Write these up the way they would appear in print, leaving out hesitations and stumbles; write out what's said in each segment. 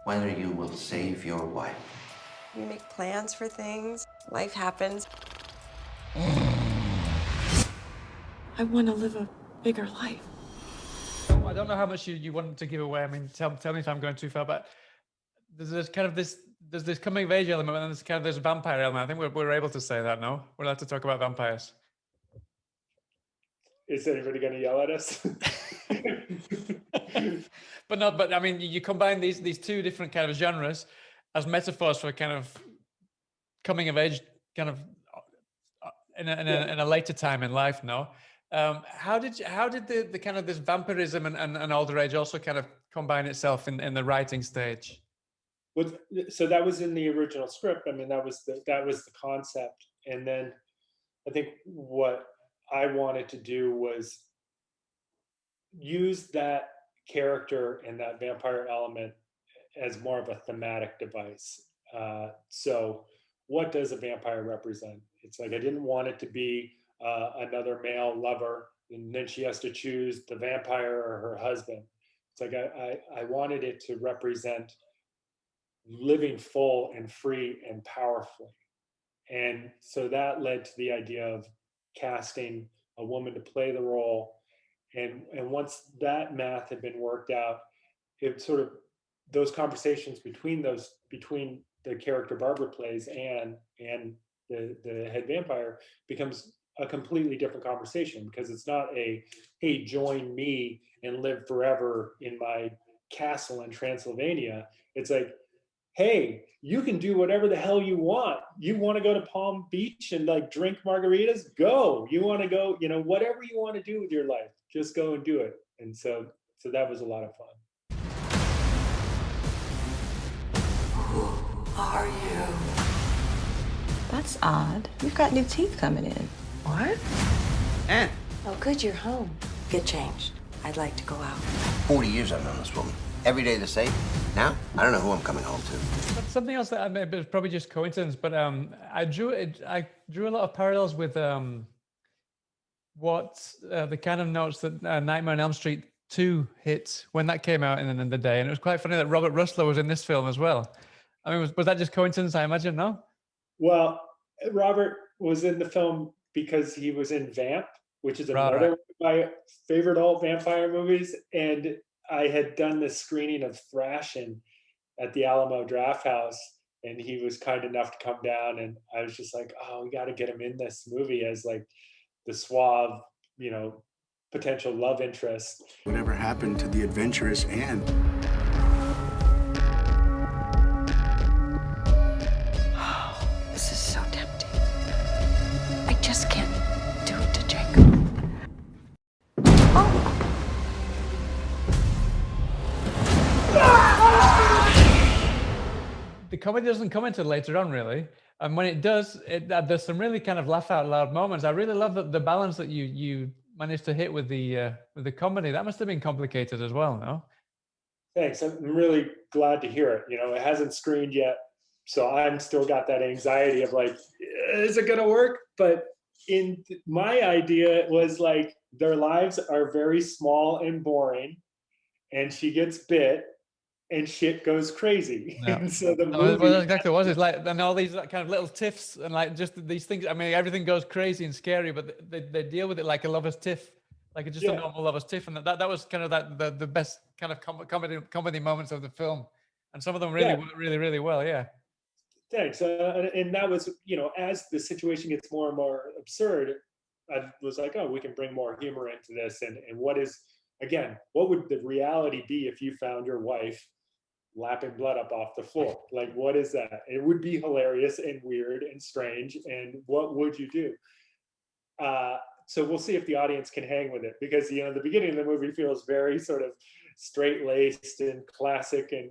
whether you will save your wife. You make plans for things. Life happens. I want to live a bigger life. I don't know how much you want to give away. I mean, tell me if I'm going too far, but there's kind of there's this coming of age element and there's kind of this vampire element. I think we're able to say that, no? We're allowed to talk about vampires. Is anybody going to yell at us? But I mean, you combine these two different kind of genres as metaphors for kind of coming of age, kind of in a later time in life. No, how did the kind of this vampirism and older age also kind of combine itself in the writing stage? So that was in the original script. I mean, that was the concept, and then I think what I wanted to do was use that character and that vampire element as more of a thematic device. So what does a vampire represent? It's like I didn't want it to be another male lover, and then she has to choose the vampire or her husband. It's like I wanted it to represent living full and free and powerfully. And so that led to the idea of casting a woman to play the role. And once that math had been worked out, it sort of those conversations between the character Barbara plays and the head vampire becomes a completely different conversation, because it's not a, hey, join me and live forever in my castle in Transylvania. It's like, hey, you can do whatever the hell you want. You want to go to Palm Beach and like drink margaritas? Go. You want to go, whatever you want to do with your life, just go and do it. And so that was a lot of fun. Who are you? That's odd. You've got new teeth coming in. What? And Oh, good, you're home. Get changed. I'd like to go out. 40 years I've known this woman. Every day the same. Now, I don't know who I'm coming home to. But something else that I mean, it's probably just coincidence, but I drew a lot of parallels with what the kind of notes that Nightmare on Elm Street 2 hit when that came out in the day, and it was quite funny that Robert Rustler was in this film as well. I mean, was that just coincidence? I imagine, no. Well, Robert was in the film because he was in Vamp, which is another of my favorite old vampire movies, and I had done this screening of Thrashing at the Alamo Draft House, and he was kind enough to come down, and I was just like, oh, we got to get him in this movie as like the suave, potential love interest. Whatever happened to the adventurous Anne? This is so tempting. I just can't do it to Jacob. Oh! The comedy doesn't come until later on, really. And when it does, there's some really kind of laugh out loud moments. I really love the balance that you managed to hit with the comedy. That must have been complicated as well, no? Thanks. I'm really glad to hear it. It hasn't screened yet, so I'm still got that anxiety of like, is it gonna work? But in my idea, it was like their lives are very small and boring, and she gets bit, and shit goes crazy. Yeah. And so the No, movie, well, exactly what it was. It's like, and all these kind of little tiffs and like just these things. I mean, everything goes crazy and scary, but they deal with it like a lover's tiff, like it's just a normal lover's tiff. And that was kind of the best kind of comedy moments of the film. And some of them really work really well. Yeah. Thanks. And that was, as the situation gets more and more absurd, I was like, oh, we can bring more humor into this. And what would the reality be if you found your wife lapping blood up off the floor? Like, what is that? It would be hilarious and weird and strange. And what would you do? So we'll see if the audience can hang with it, because, the beginning of the movie feels very sort of straight-laced and classic and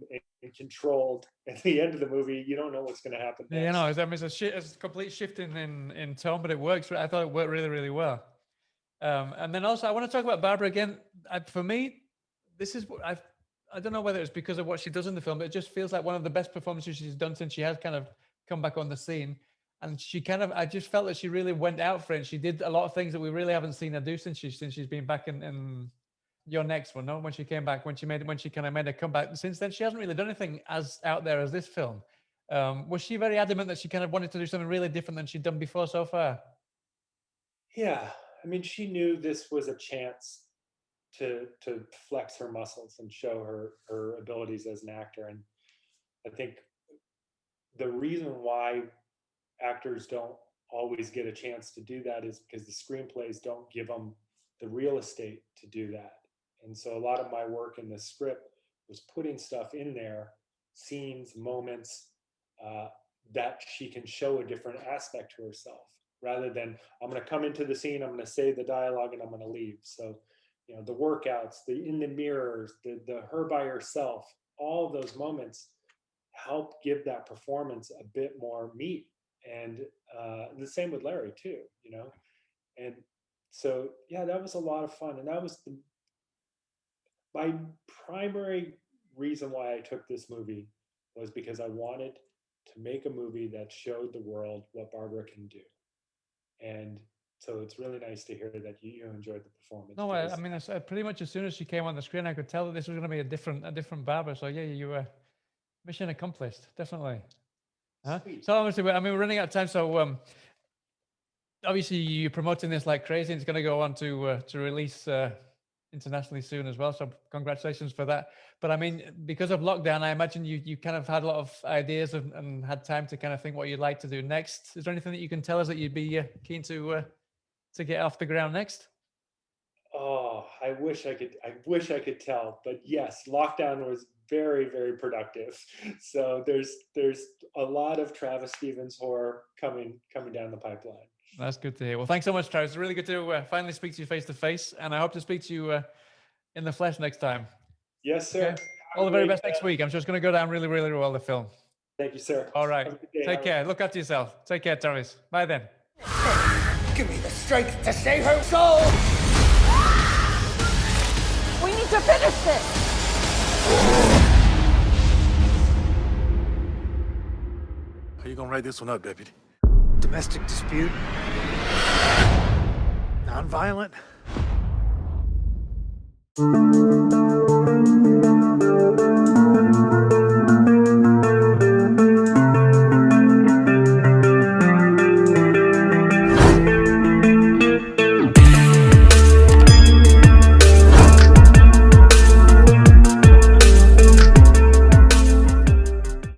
controlled. At the end of the movie, you don't know what's going to happen next. It's a complete shift in tone, but it works. I thought it worked really well. And then also, I want to talk about Barbara again. For me, this is what I don't know whether it's because of what she does in the film, but it just feels like one of the best performances she's done since she has kind of come back on the scene. And I just felt that she really went out for it. She did a lot of things that we really haven't seen her do since she's been back in your next one, no? When she came back, when she kind of made a comeback. Since then, she hasn't really done anything as out there as this film. Was she very adamant that she kind of wanted to do something really different than she'd done before so far? Yeah, I mean, she knew this was a chance to flex her muscles and show her abilities as an actor. And I think the reason why actors don't always get a chance to do that is because the screenplays don't give them the real estate to do that. And so a lot of my work in the script was putting stuff in there, scenes, moments, that she can show a different aspect to herself, rather than I'm going to come into the scene, I'm going to say the dialogue, and I'm going to leave. So, you know, the workouts, the in the mirrors, the her by herself, all of those moments help give that performance a bit more meat. And the same with Larry too, you know. And so, yeah, that was a lot of fun. And that was my primary reason why I took this movie, was because I wanted to make a movie that showed the world what Barbara can do. And so it's really nice to hear that you enjoyed the performance. No, I mean, pretty much as soon as she came on the screen, I could tell that this was going to be a different Barbara. So yeah, you were mission accomplished, definitely. Huh? So obviously, I mean, we're running out of time. So obviously, you're promoting this like crazy. And it's going to go on to release internationally soon as well. So congratulations for that. But I mean, because of lockdown, I imagine you kind of had a lot of ideas and had time to kind of think what you'd like to do next. Is there anything that you can tell us that you'd be keen to get off the ground next? Oh, I wish I could tell, but yes, lockdown was very, very productive. So there's a lot of Travis Stevens horror coming down the pipeline. That's good to hear. Well, thanks so much, Travis. It's really good to finally speak to you face to face, and I hope to speak to you in the flesh next time. Yes, sir. Okay? All the very best next week. I'm sure it's going to go down really, really well, the film. Thank you, sir. All right. Take care. Look after yourself. Take care, Travis. Bye then. Give me the strength to save her soul! We need to finish this! How you gonna write this one up, Deputy? Domestic dispute. Non-violent.